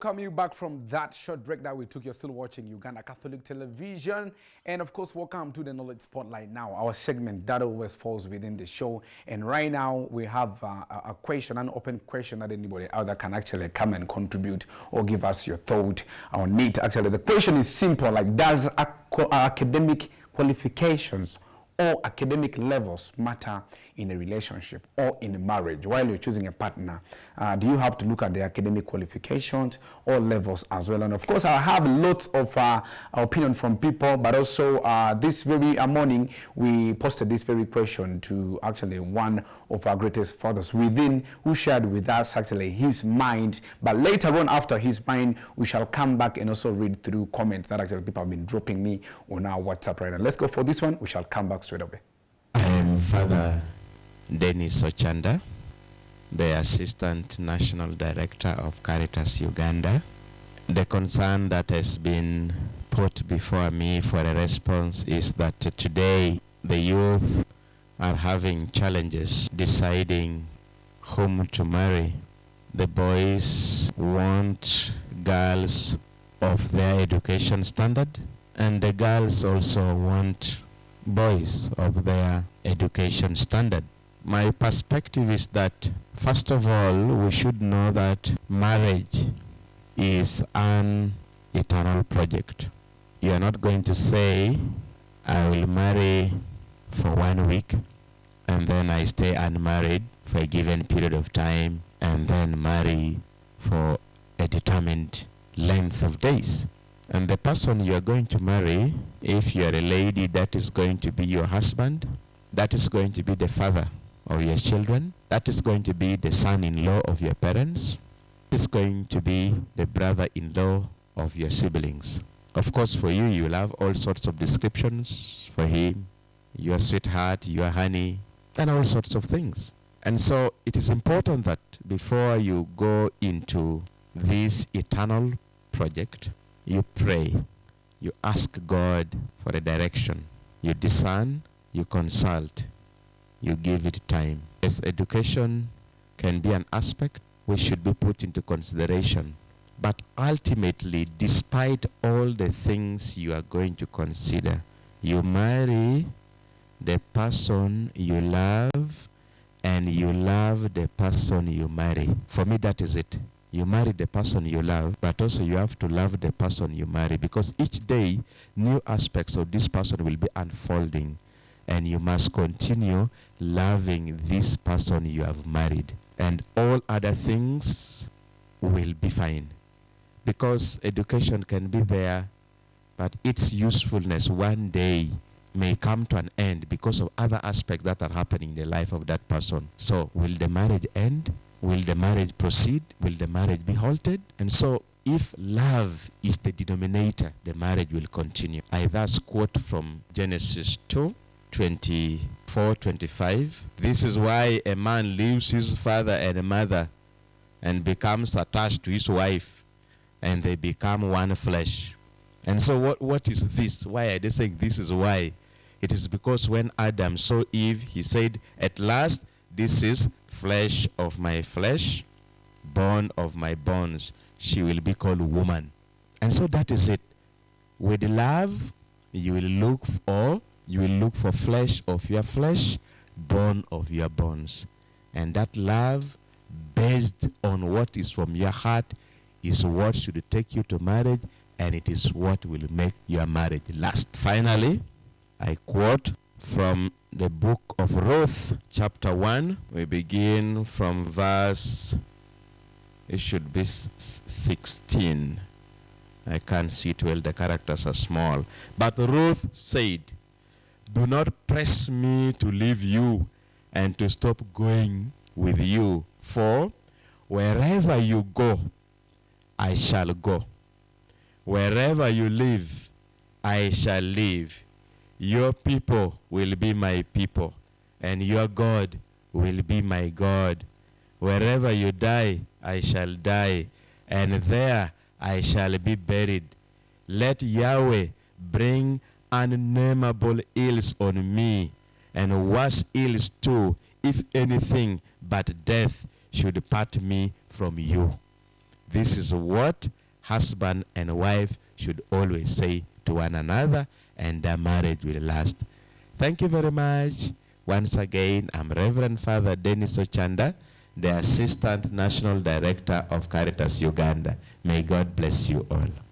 Coming back from that short break that we took, you're still watching Uganda Catholic Television. And of course, welcome to the Knowledge Spotlight now, our segment that always falls within the show. And right now, we have a question, an open question that anybody out there can actually come and contribute or give us your thought on it. Actually, the question is simple, like, does academic qualifications or academic levels matter in a relationship or in a marriage while you're choosing a partner? Do you have to look at the academic qualifications or levels as well? And of course, I have lots of opinion from people, but also this very morning we posted this very question to actually one of our greatest fathers within, who shared with us actually his mind. But later on, after his mind, we shall come back and also read through comments that actually people have been dropping me on our WhatsApp right now. Let's go for this one. We shall come back straight away. I am Father Denis Ocanda, the Assistant National Director of Caritas Uganda. The concern that has been put before me for a response is that today the youth are having challenges deciding whom to marry. The boys want girls of their education standard, and the girls also want boys of their education standard. My perspective is that, first of all, we should know that marriage is an eternal project. You are not going to say, I will marry for 1 week and then I stay unmarried for a given period of time and then marry for a determined length of days. And the person you are going to marry, if you are a lady, that is going to be your husband, that is going to be the father of your children, that is going to be the son-in-law of your parents, that is going to be the brother-in-law of your siblings. Of course, for you, you will have all sorts of descriptions for him, your sweetheart, your honey, and all sorts of things. And so it is important that before you go into this eternal project, you pray, you ask God for a direction, you discern, you consult, you give it time. Yes, education can be an aspect which should be put into consideration. But ultimately, despite all the things you are going to consider, you marry the person you love and you love the person you marry. For me, that is it. You marry the person you love, but also you have to love the person you marry, because each day new aspects of this person will be unfolding, and you must continue loving this person you have married, and all other things will be fine. Because education can be there, but its usefulness one day may come to an end because of other aspects that are happening in the life of that person. So will the marriage end? Will the marriage proceed? Will the marriage be halted? And so if love is the denominator, the marriage will continue. I thus quote from Genesis 2:24-25. This is why a man leaves his father and mother and becomes attached to his wife, and they become one flesh. And so what is this? Why are they saying this is why? It is because when Adam saw Eve, he said, at last, this is flesh of my flesh, bone of my bones. She will be called woman. And so that is it. With love, you will look for flesh of your flesh, bone of your bones. And that love, based on what is from your heart, is what should take you to marriage, and it is what will make your marriage last. Finally, I quote from the book of Ruth, chapter 1. We begin from verse, it should be 16. I can't see it well, the characters are small. But Ruth said, do not press me to leave you and to stop going with you, for wherever you go, I shall go. Wherever you live, I shall live. Your people will be my people, and your God will be my God. Wherever you die, I shall die, and there I shall be buried. Let Yahweh bring unnameable ills on me, and worse ills too, if anything but death should part me from you. This is what husband and wife should always say to one another, and their marriage will last. Thank you very much. Once again, I'm Reverend Father Denis Ocanda, the Assistant National Director of Caritas Uganda. May God bless you all.